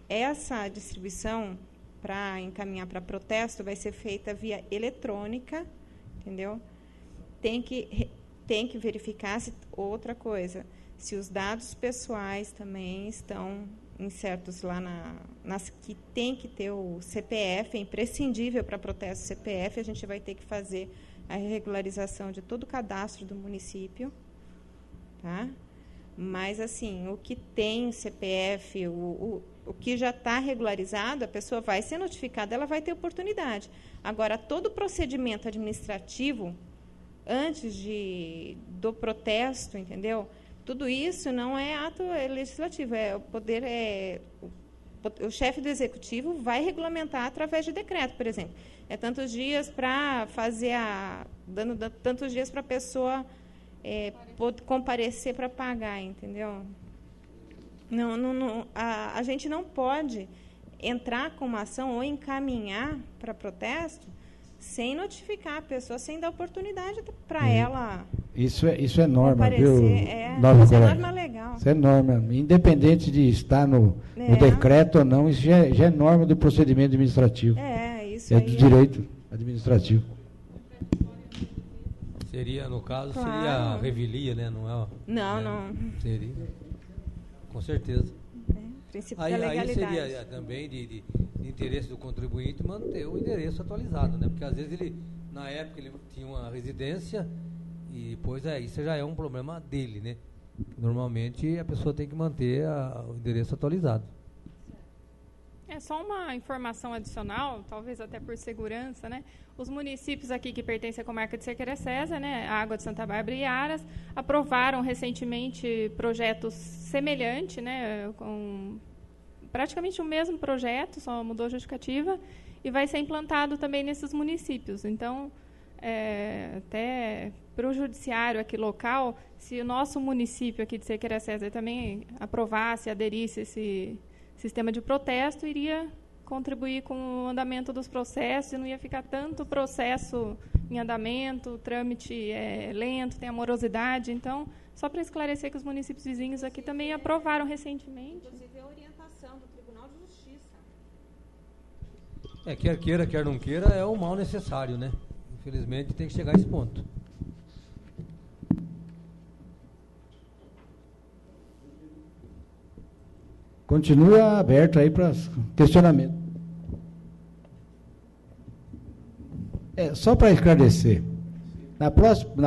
essa distribuição para encaminhar para protesto vai ser feita via eletrônica, entendeu? Tem que verificar outra coisa, se os dados pessoais também estão incertos lá que tem que ter o CPF, é imprescindível para protesto CPF, a gente vai ter que fazer a regularização de todo o cadastro do município, tá? Mas, assim, o que tem CPF, o que já está regularizado, a pessoa vai ser notificada, ela vai ter oportunidade. Agora, todo o procedimento administrativo, antes do protesto, entendeu? Tudo isso não é ato legislativo, o chefe do executivo vai regulamentar através de decreto, por exemplo. É tantos dias para fazer dando tantos dias para a pessoa comparecer para pagar, entendeu? A gente não pode entrar com uma ação ou encaminhar para protesto sem notificar a pessoa, sem dar oportunidade para ela. Isso é norma, viu? Isso é norma legal. Isso é norma. Independente de estar no decreto ou não, isso já é norma do procedimento administrativo. Isso é do direito administrativo. Seria, no caso, claro. Seria a revelia, né? Não. Seria. Com certeza. Princípio da legalidade. Aí seria também de interesse do contribuinte manter o endereço atualizado, né? Porque às vezes ele, na época, ele tinha uma residência e depois isso já é um problema dele, né? Normalmente a pessoa tem que manter o endereço atualizado. É só uma informação adicional, talvez até por segurança, né? Os municípios aqui que pertencem à comarca de Cerqueira César, né, a Água de Santa Bárbara e Aras, aprovaram recentemente projetos semelhantes, né, com praticamente o mesmo projeto, só mudou a justificativa, e vai ser implantado também nesses municípios. Então, até para o judiciário aqui local, se o nosso município aqui de Cerqueira César também aprovasse, aderisse a esse sistema de protesto, iria contribuir com o andamento dos processos e não ia ficar tanto processo em andamento, o trâmite lento, tem a morosidade. Então, só para esclarecer que os municípios vizinhos aqui também aprovaram recentemente. Inclusive, a orientação do Tribunal de Justiça. Quer queira, quer não queira, é o mal necessário, né? Infelizmente, tem que chegar a esse ponto. Continua aberto aí para questionamento. Só para esclarecer, na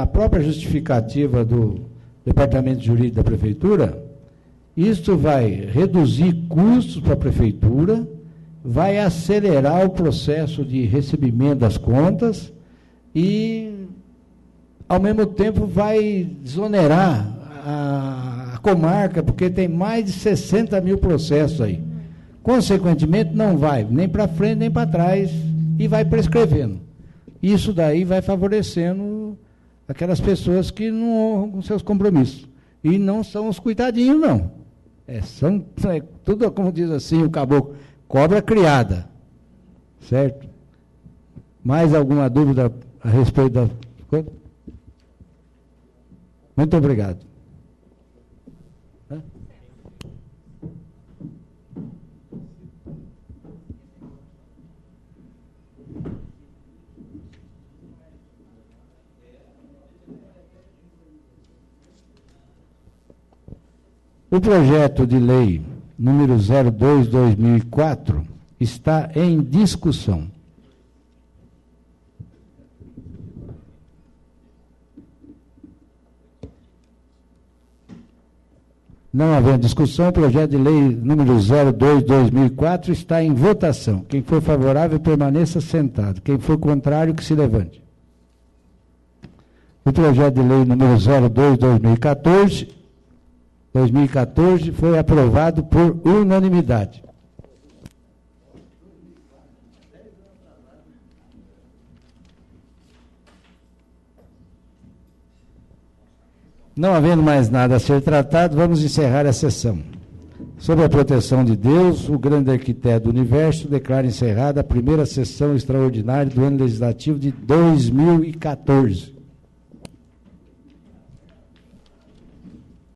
própria justificativa do Departamento Jurídico da Prefeitura, isso vai reduzir custos para a Prefeitura, vai acelerar o processo de recebimento das contas e, ao mesmo tempo, vai desonerar a comarca, porque tem mais de 60 mil processos aí. Consequentemente, não vai nem para frente nem para trás e vai prescrevendo. Isso daí vai favorecendo aquelas pessoas que não honram com seus compromissos. E não são os coitadinhos, não. São tudo, como diz assim o caboclo, cobra criada. Certo? Mais alguma dúvida a respeito da coisa? Muito obrigado. O projeto de lei número 02/2004 está em discussão. Não havendo discussão, o projeto de lei número 02/2004 está em votação. Quem for favorável, permaneça sentado. Quem for contrário, que se levante. O projeto de lei número 02/2014 foi aprovado por unanimidade. Não havendo mais nada a ser tratado, vamos encerrar a sessão. Sob a proteção de Deus, o grande arquiteto do universo, declara encerrada a primeira sessão extraordinária do ano legislativo de 2014.